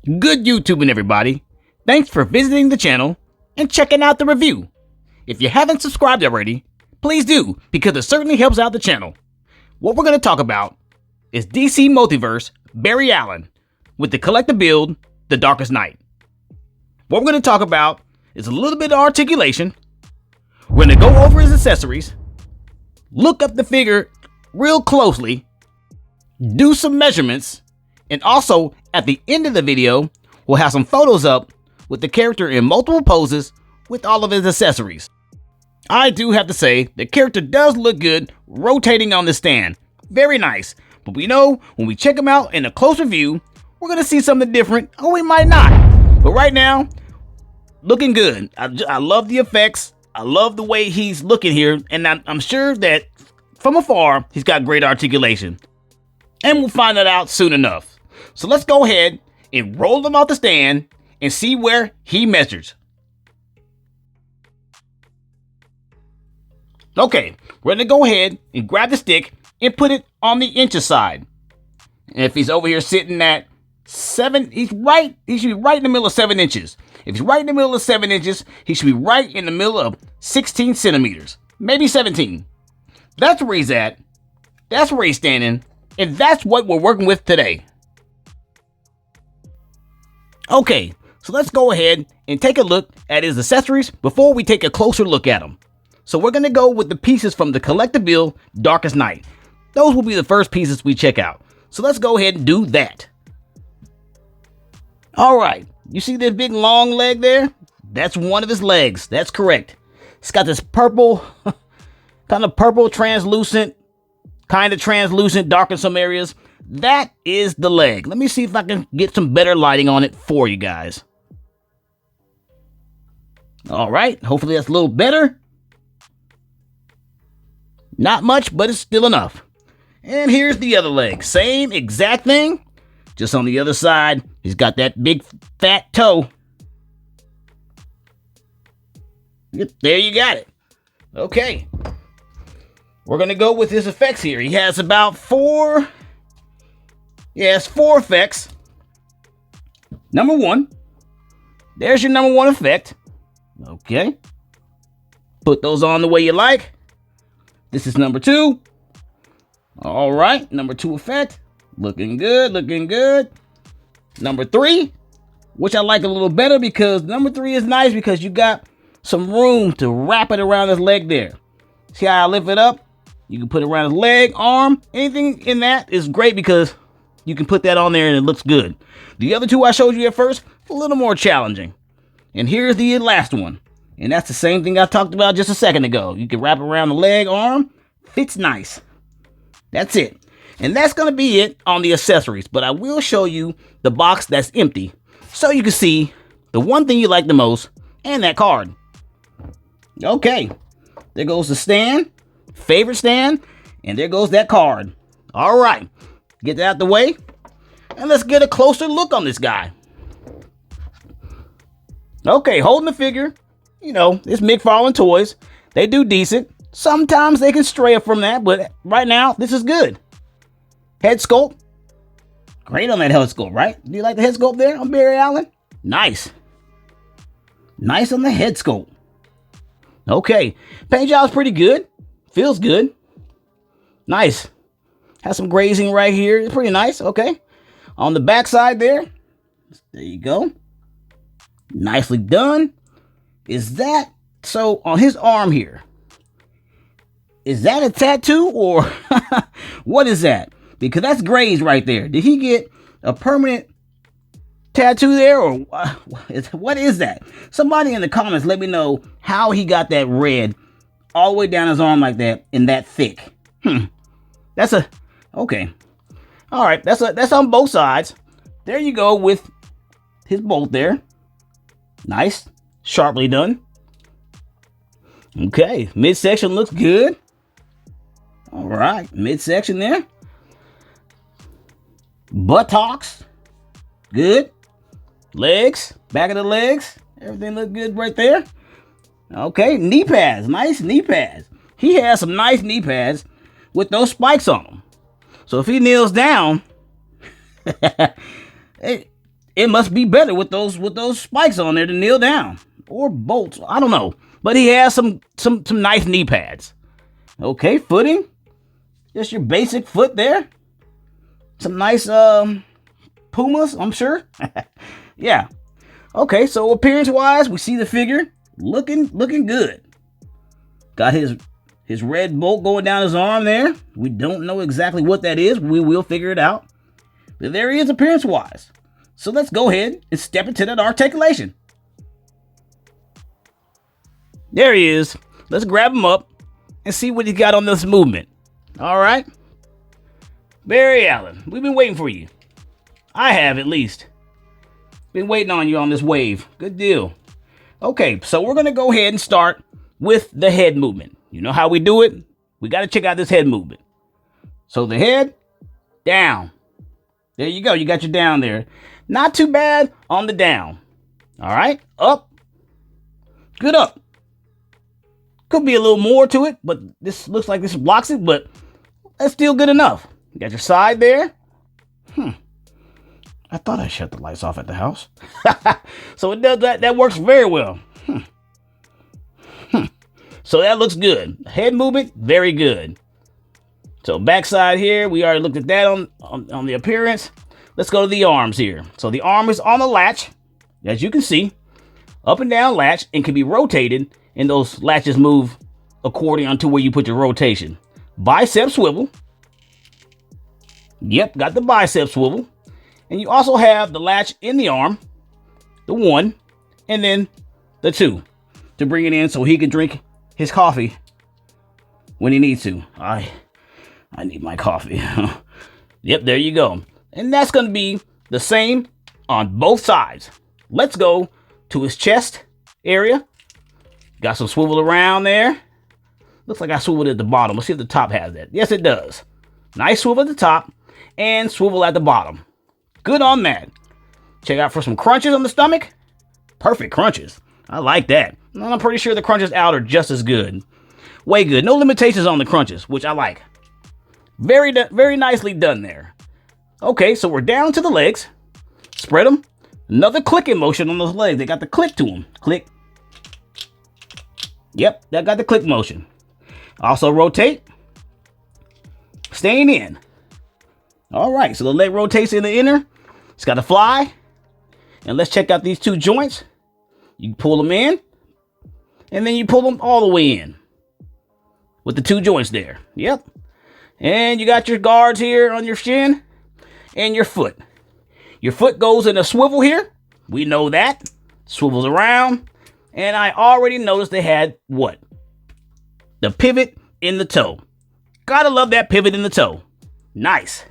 Good YouTubing, everybody. Thanks for visiting the channel and checking out the review. If you haven't subscribed already, please do, because it certainly helps out the channel. What we're going to talk about is DC Multiverse Barry Allen with the collector build, The Darkest Night. What we're going to talk about is a little bit of articulation. We're going to go over his accessories, look up the figure real closely, do some measurements, and also at the end of the video, we'll have some photos up with the character in multiple poses with all of his accessories. I do have to say, the character does look good rotating on the stand. Very nice. But we know when we check him out in a closer view, we're going to see something different, or we might not. But right now, looking good. I love the effects. I love the way he's looking here. And I'm sure that from afar, he's got great articulation. And we'll find that out soon enough. So let's go ahead and roll him off the stand and see where he measures. Okay, we're going to go ahead and grab the stick and put it on the inches side. And if he's over here sitting at 7, he should be right in the middle of 7 inches. If he's right in the middle of 7 inches, he should be right in the middle of 16 centimeters, maybe 17. That's where he's at. That's where he's standing. And that's what we're working with today. Okay, so let's go ahead and take a look at his accessories before we take a closer look at them. So we're going to go with the pieces from the collectible Darkest Night. Those will be the first pieces we check out. So let's go ahead and do that. All right, you see this big long leg there? That's one of his legs. That's correct. It's got this purple, kind of purple translucent, dark in some areas. That is the leg. Let me see if I can get some better lighting on it for you guys. All right, hopefully that's a little better. Not much, but it's still enough. And here's the other leg. Same exact thing, just on the other side. He's got that big fat toe. There you got it. Okay. We're going to go with his effects here. He has about 4 effects. Number 1. There's your number 1 effect. Okay. Put those on the way you like. This is number 2. All right. Number 2 effect. Looking good, looking good. Number 3, which I like a little better because number 3 is nice because you got some room to wrap it around his leg there. See how I lift it up? You can put it around his leg, arm, anything in that is great because you can put that on there and it looks good. The other 2 I showed you at first, a little more challenging. And here's the last one. And that's the same thing I talked about just a second ago. You can wrap it around the leg, arm, fits nice. That's it. And that's going to be it on the accessories. But I will show you the box that's empty so you can see the one thing you like the most and that card. Okay. There goes the stand. Favorite stand, and there goes that card. All right, get that out the way, and let's get a closer look on this guy. Okay, holding the figure, you know, it's McFarlane toys. They do decent. Sometimes they can stray from that, but right now, this is good. Head sculpt. Great on that head sculpt, right? Do you like the head sculpt there on Barry Allen? Nice. Nice on the head sculpt. Okay, paint job's pretty good. Feels good. Nice. Has some grazing right here. It's pretty nice. Okay. On the back side there. There you go. Nicely done. Is that so on his arm here? Is that a tattoo or what is that? Because that's grazed right there. Did he get a permanent tattoo there or what is that? Somebody in the comments let me know how he got that red all the way down his arm like that and that thick. Okay. All right, that's on both sides. There you go with his bolt there. Nice, sharply done. Okay, midsection looks good. All right, midsection there. Buttocks, good. Legs, back of the legs, everything look good right there. Okay, knee pads, nice knee pads. He has some nice knee pads with those spikes on them. So if he kneels down, it must be better with those spikes on there to kneel down. Or bolts. I don't know. But he has some nice knee pads. Okay, footing. Just your basic foot there. Some nice Pumas, I'm sure. Yeah. Okay, so appearance-wise, we see the figure looking good. Got his red bolt going down his arm there. We don't know exactly what that is. We will figure it out. But there he is appearance-wise. So let's go ahead and step into that articulation. There he is. Let's grab him up and see what he got on this movement. All right. Barry Allen, we've been waiting for you. I have, at least. Been waiting on you on this wave. Good deal. Okay, so we're going to go ahead and start with the head movement. You know how we do it? We got to check out this head movement. So the head, down. There you go. You got your down there. Not too bad on the down. All right, up. Good up. Could be a little more to it, but this looks like this blocks it, but that's still good enough. You got your side there. I thought I shut the lights off at the house. So it does that. That works very well. So that looks good. Head movement, very good. So backside here, we already looked at that on the appearance. Let's go to the arms here. So the arm is on the latch, as you can see. Up and down latch, and can be rotated, and those latches move according to where you put your rotation. Bicep swivel. Yep, got the bicep swivel. And you also have the latch in the arm, the 1, and then the 2 to bring it in so he can drink his coffee when he needs to. I need my coffee. Yep, there you go. And that's going to be the same on both sides. Let's go to his chest area. Got some swivel around there. Looks like I swiveled at the bottom. Let's see if the top has that. Yes, it does. Nice swivel at the top and swivel at the bottom. Good on that. Check out for some crunches on the stomach. Perfect crunches. I like that. And I'm pretty sure the crunches out are just as good. Way good. No limitations on the crunches, which I like. Very nicely done there. Okay, so we're down to the legs. Spread them. Another clicking motion on those legs. They got the click to them. Click. Yep, that got the click motion. Also rotate. Staying in. All right, so the leg rotates in the inner. It's got to fly. And let's check out these 2 joints. You pull them in. And then you pull them all the way in. With the 2 joints there. Yep. And you got your guards here on your shin. And your foot. Your foot goes in a swivel here. We know that. Swivels around. And I already noticed they had what? The pivot in the toe. Gotta love that pivot in the toe. Nice.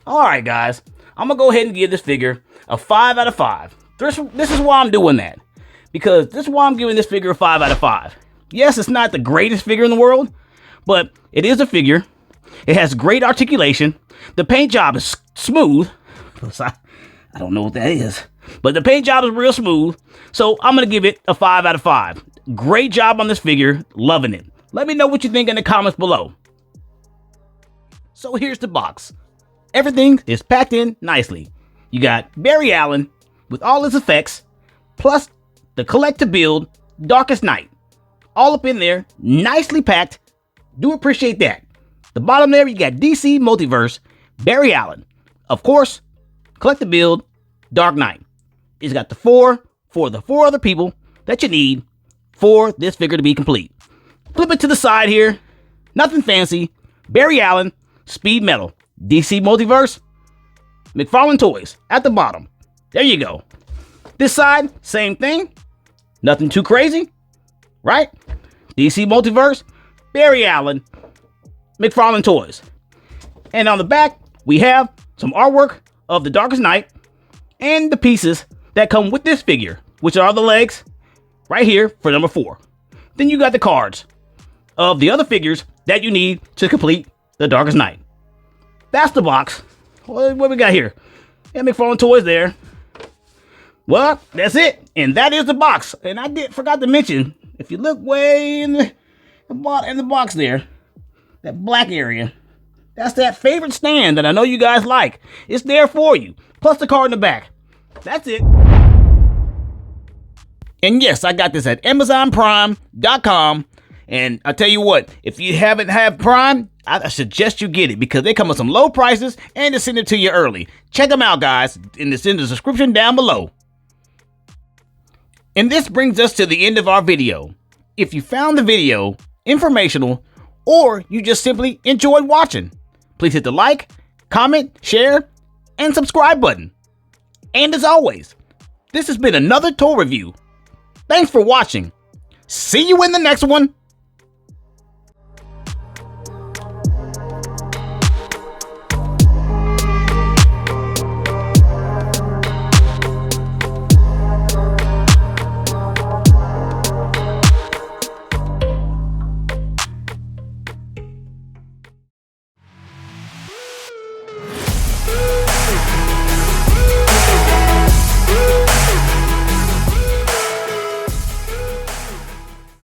All right, guys. I'm going to go ahead and give this figure a 5 out of 5. This is why I'm doing that. Because this is why I'm giving this figure a 5 out of 5. Yes, it's not the greatest figure in the world, but it is a figure. It has great articulation. The paint job is smooth. I don't know what that is. But the paint job is real smooth. So I'm going to give it a 5 out of 5. Great job on this figure. Loving it. Let me know what you think in the comments below. So here's the box. Everything is packed in nicely. You got Barry Allen with all his effects, plus the collectible Darkest Night. All up in there, nicely packed. Do appreciate that. The bottom there, you got DC Multiverse, Barry Allen. Of course, collectible Dark Knight. It's got the 4 for the 4 other people that you need for this figure to be complete. Flip it to the side here. Nothing fancy. Barry Allen, Speed Metal. DC Multiverse, McFarlane Toys at the bottom. There you go. This side, same thing. Nothing too crazy, right? DC Multiverse, Barry Allen, McFarlane Toys. And on the back, we have some artwork of the Darkest Night and the pieces that come with this figure, which are the legs right here for number 4. Then you got the cards of the other figures that you need to complete the Darkest Night. That's the box. What we got here? Yeah, McFarlane Toys there. Well, that's it. And that is the box. And I forgot to mention, if you look way in the box there, that black area, that's that favorite stand that I know you guys like. It's there for you. Plus the card in the back. That's it. And yes, I got this at AmazonPrime.com. And I tell you what, if you haven't had Prime, I suggest you get it because they come with some low prices and they send it to you early. Check them out, guys. And it's in the description down below. And this brings us to the end of our video. If you found the video informational or you just simply enjoyed watching, please hit the like, comment, share, and subscribe button. And as always, this has been another toy review. Thanks for watching. See you in the next one.